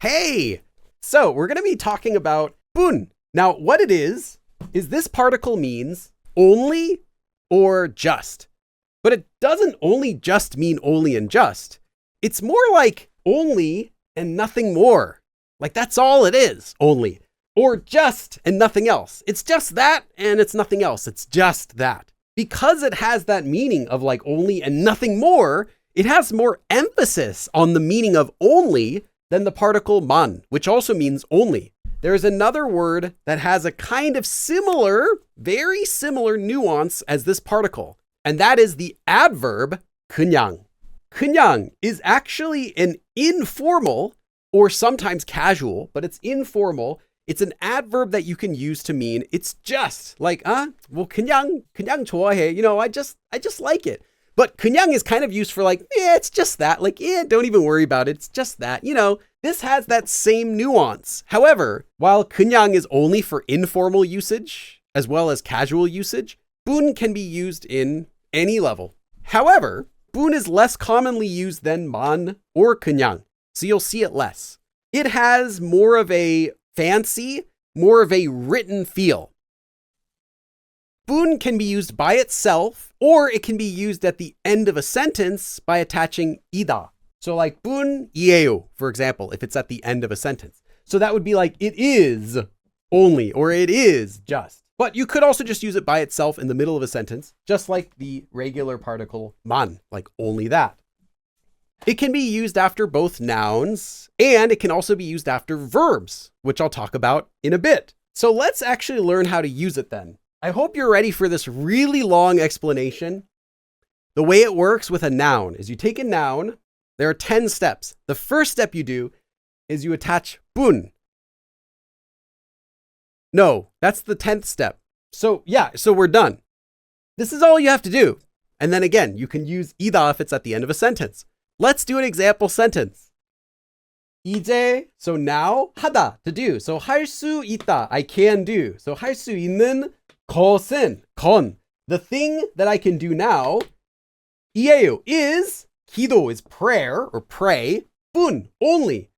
Hey! So we're going to be talking about boon. Now, what it is this particle means only or just. But it doesn't only just mean only and just. It's more like only and nothing more. Like that's all it is, only. Or just and nothing else. It's just that and it's nothing else. It's just that. Because it has that meaning of like only and nothing more, it has more emphasis on the meaning of only than the particle man, which also means only. There's another word that has a kind of similar, very similar nuance as this particle, and that is the adverb 그냥. 그냥 is actually an informal or sometimes casual, but it's informal. It's an adverb that you can use to mean it's just like, well, 그냥 좋아해. You know, I just like it. But 그냥 is kind of used for like, it's just that. Like, don't even worry about it. It's just that. You know, this has that same nuance. However, while 그냥 is only for informal usage as well as casual usage, boon can be used in any level. However, boon is less commonly used than man or 그냥, so you'll see it less. It has more of a fancy, more of a written feel. Boon can be used by itself, or it can be used at the end of a sentence by attaching ida. So like boon 이에요, for example, if it's at the end of a sentence. So that would be like it is only, or it is just. But you could also just use it by itself in the middle of a sentence, just like the regular particle man, like only that. It can be used after both nouns, and it can also be used after verbs, which I'll talk about in a bit. So let's actually learn how to use it then. I hope you're ready for this really long explanation. The way it works with a noun is you take a noun, there are 10 steps. The first step you do is you attach boon. No, that's the 10th step. So we're done. This is all you have to do. And then again, you can use ida if it's at the end of a sentence. Let's do an example sentence. 이제, so now, 하다, to do. So 할 수 있다, I can do. So 할 수 있는 것은, 건, the thing that I can do now, 이에요 is, 기도 is prayer or pray, boon, only.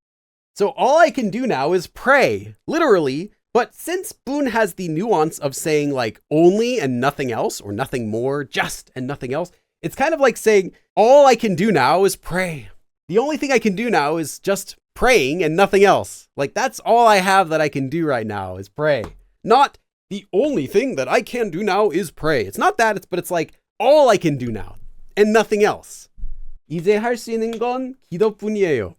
So all I can do now is pray, literally, but since boon has the nuance of saying like only and nothing else, or nothing more, just and nothing else, it's kind of like saying all I can do now is pray. The only thing I can do now is just praying and nothing else. Like that's all I have that I can do right now is pray. Not the only thing that I can do now is pray. It's not that, but it's like all I can do now and nothing else. 이제 할 수 있는 건 기도뿐이에요.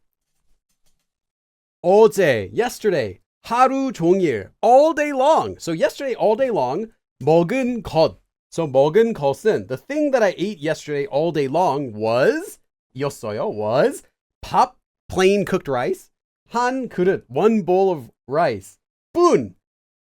어제, yesterday, 하루 종일, all day long. So yesterday, all day long, 먹은 것. So 먹은 것은, the thing that I ate yesterday all day long was, 였어요, was 밥, plain cooked rice, 한 그릇, one bowl of rice, boon.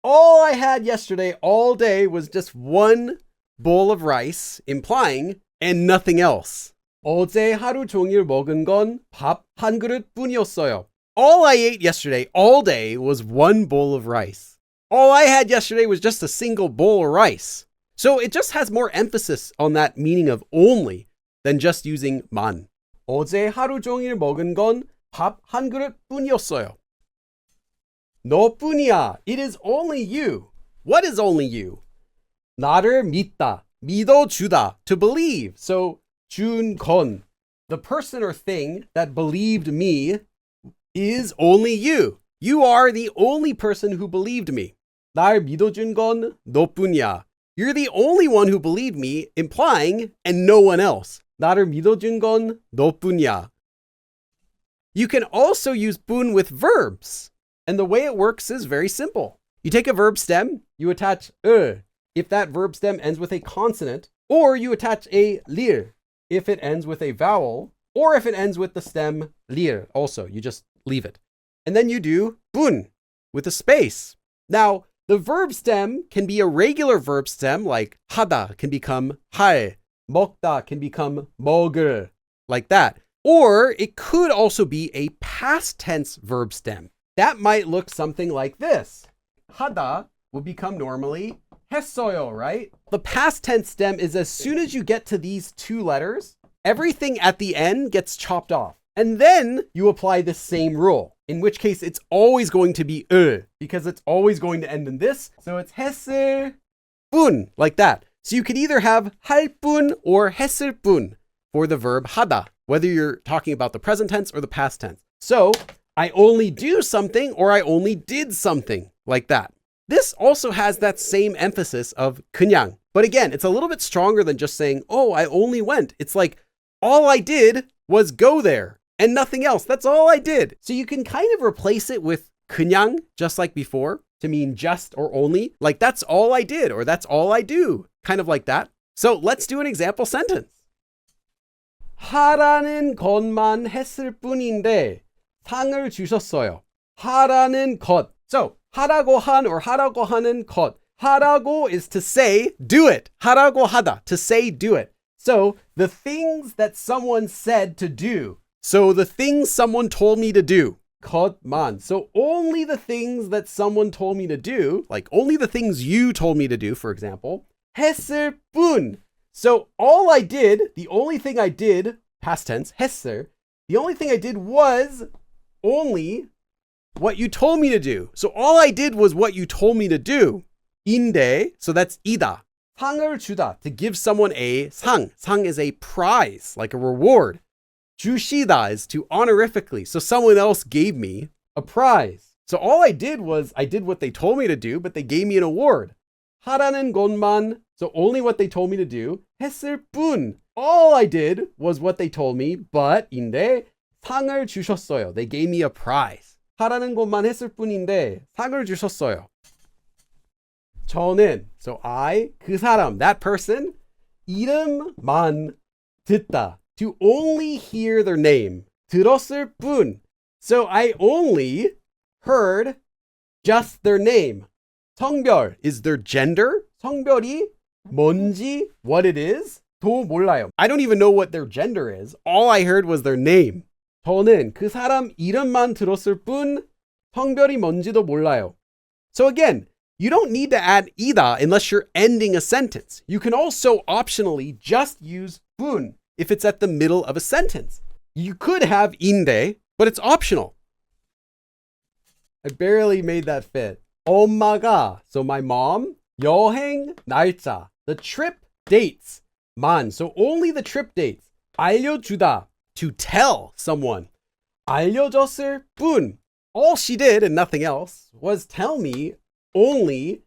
All I had yesterday all day was just one bowl of rice, implying, and nothing else. 어제 하루 종일 먹은 건 밥 한 그릇뿐이었어요. All I ate yesterday all day was one bowl of rice. All I had yesterday was just a single bowl of rice. So it just has more emphasis on that meaning of only than just using man. 어제 하루 종일 먹은 건 밥 한 그릇뿐이었어요. 너뿐이야. It is only you. What is only you? 나를 믿다. 믿어주다. To believe. So 준 건. The person or thing that believed me is only you. You are the only person who believed me. 날 믿어준 건 너뿐이야. You're the only one who believed me, implying, and no one else. 나를 믿어준 건 너뿐이야. You can also use boon with verbs. And the way it works is very simple. You take a verb stem, you attach if that verb stem ends with a consonant, or you attach a lir if it ends with a vowel, or if it ends with the stem lir also. You just leave it. And then you do boon with a space. Now, the verb stem can be a regular verb stem like 하다 can become 할, 먹다 can become 먹을, like that. Or it could also be a past tense verb stem. That might look something like this. 하다 would become normally 했어요, right? The past tense stem is as soon as you get to these two letters, everything at the end gets chopped off. And then you apply the same rule, in which case it's always going to be because it's always going to end in this. So it's 했을 뿐, like that. So you could either have 할 뿐 or 했을 뿐 for the verb 하다, whether you're talking about the present tense or the past tense. So I only do something or I only did something, like that. This also has that same emphasis of 그냥. But again, it's a little bit stronger than just saying, oh, I only went. It's like, all I did was go there and nothing else. That's all I did. So you can kind of replace it with 그냥, just like before, to mean just or only. Like, that's all I did, or that's all I do. Kind of like that. So let's do an example sentence. 하라는 것만 했을 뿐인데 상을 주셨어요. 하라는 것. So 하라고 한 or 하라고 하는 것. 하라고 is to say, do it. 하라고 하다, to say, do it. So the things that someone said to do. So the things someone told me to do. 것만. So only the things that someone told me to do, like only the things you told me to do, for example. 했을 뿐. So all I did, the only thing I did, past tense, 했을, the only thing I did was only what you told me to do. So all I did was what you told me to do. 인데, so that's 이다. 상을 주다, to give someone a 상. 상 is a prize, like a reward. 주시다 is to honorifically, so someone else gave me a prize. So all I did was I did what they told me to do, but they gave me an award. 하라는 것만, so only what they told me to do. 했을 뿐, all I did was what they told me, but 인데 상을 주셨어요. They gave me a prize. 하라는 것만 했을 뿐인데 상을 주셨어요. 저는, so I, 그 사람, that person, 이름만 듣다, to only hear their name. 들었을 뿐. So I only heard just their name. 성별 is their gender. 성별이 뭔지, what it is, 도 몰라요. I don't even know what their gender is. All I heard was their name. 저는 그 사람 이름만 들었을 뿐 성별이 뭔지도 몰라요. So again, you don't need to add 이다 unless you're ending a sentence. You can also optionally just use 뿐 if it's at the middle of a sentence. You could have 인데, but it's optional. I barely made that fit. 엄마가, so my mom, 여행 날짜, the trip dates, 만, so only the trip dates. 알려주다, to tell someone. 알려줬을 뿐. All she did and nothing else was tell me only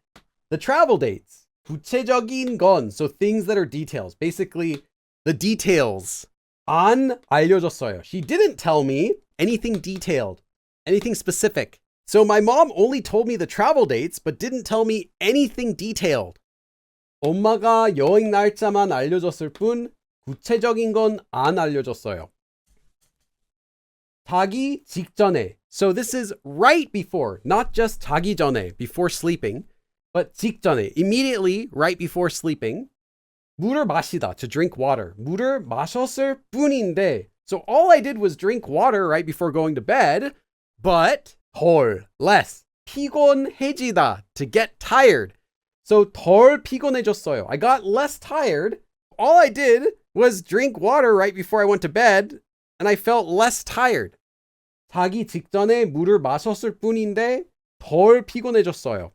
the travel dates. 구체적인 건, so things that are details. Basically, the details. 안 알려줬어요. She didn't tell me anything detailed, anything specific. So my mom only told me the travel dates, but didn't tell me anything detailed. 엄마가 여행 날짜만 알려줬을 뿐 구체적인 건 안 알려줬어요. 자기 직전에. So this is right before, not just 자기 전에, before sleeping, but 직전에, immediately right before sleeping. 물을 마시다, to drink water. 물을 마셨을 뿐인데. So all I did was drink water right before going to bed, but 덜, less. 피곤해지다, to get tired. So 덜 피곤해졌어요. I got less tired. All I did was drink water right before I went to bed, and I felt less tired. 자기 직전에 물을 마셨을 뿐인데 덜 피곤해졌어요.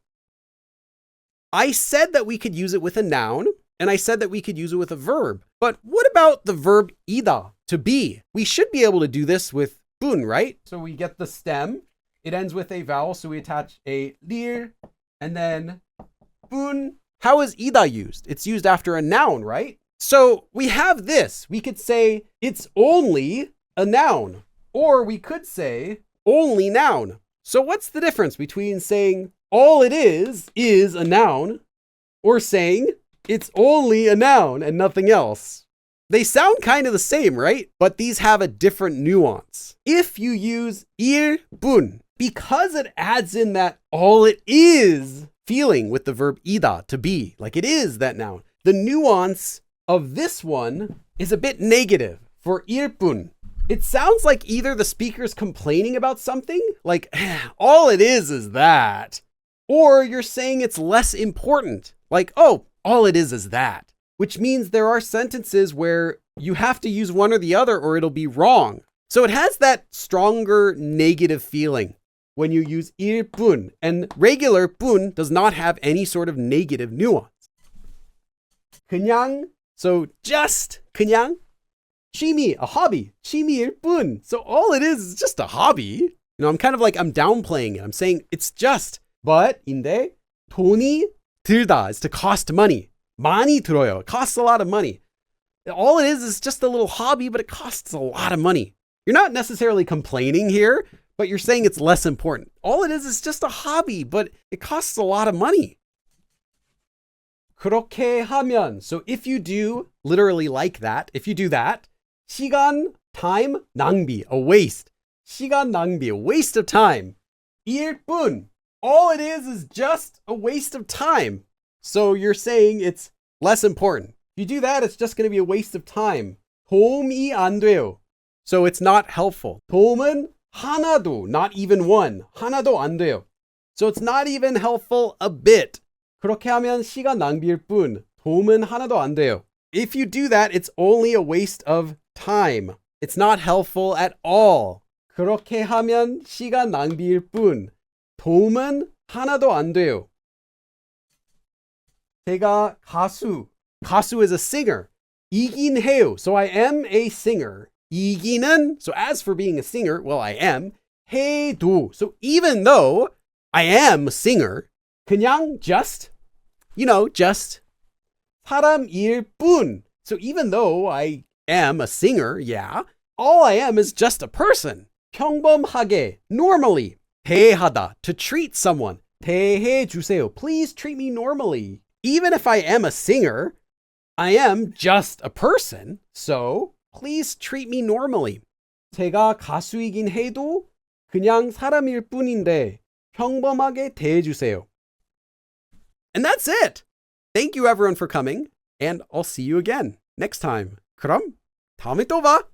I said that we could use it with a noun, and I said that we could use it with a verb. But what about the verb 이다, to be? We should be able to do this with boon, right? So we get the stem. It ends with a vowel, so we attach a lir, and then boon. How is 이다 used? It's used after a noun, right? So we have this. We could say it's only a noun, or we could say only noun. So what's the difference between saying all it is a noun, or saying it's only a noun and nothing else? They sound kind of the same, right? But these have a different nuance. If you use 일 뿐, because it adds in that all it is feeling with the verb 이다, to be, like it is that noun, the nuance of this one is a bit negative for 일 뿐. It sounds like either the speaker's complaining about something, like all it is that, or you're saying it's less important, like, oh, all it is that, which means there are sentences where you have to use one or the other or it'll be wrong. So it has that stronger negative feeling when you use 일뿐, and regular 뿐 does not have any sort of negative nuance. 그냥, so just, 그냥. 취미, a hobby. 취미일뿐. So all it is just a hobby. I'm kind of like, I'm downplaying it. I'm saying it's just. But 인데 돈이 들다 is to cost money. 많이 들어요. It costs a lot of money. All it is just a little hobby, but it costs a lot of money. You're not necessarily complaining here, but you're saying it's less important. All it is just a hobby, but it costs a lot of money. 그렇게 하면, so if you do, literally like that, if you do that, 시간, time, 낭비, a waste. 시간 낭비, a waste of time. 일뿐, all it is just a waste of time. So you're saying it's less important. If you do that, it's just going to be a waste of time. 도움이 안 돼요. So it's not helpful. 도움은 하나도, not even one. 하나도 안 돼요. So it's not even helpful a bit. 그렇게 하면 시간 낭비일 뿐. 도움은 하나도 안 돼요. If you do that, it's only a waste of time. It's not helpful at all. 그렇게 하면 시간 낭비일 뿐. 도움은 하나도 안 돼요. 제가 가수. 가수 is a singer. 이긴 해요. So I am a singer. 이기는, so as for being a singer, well, I am. 해도, so even though I am a singer, 그냥 just, just. 사람일 뿐. So even though I am a singer, yeah, all I am is just a person. 평범하게, normally. 대하다, to treat someone. 대해주세요. Please treat me normally. Even if I am a singer, I am just a person. So please treat me normally. 제가 가수이긴 해도 그냥 사람일 뿐인데 평범하게 대해주세요. And that's it. Thank you everyone for coming, and I'll see you again next time. 그럼 다음에 또 봐.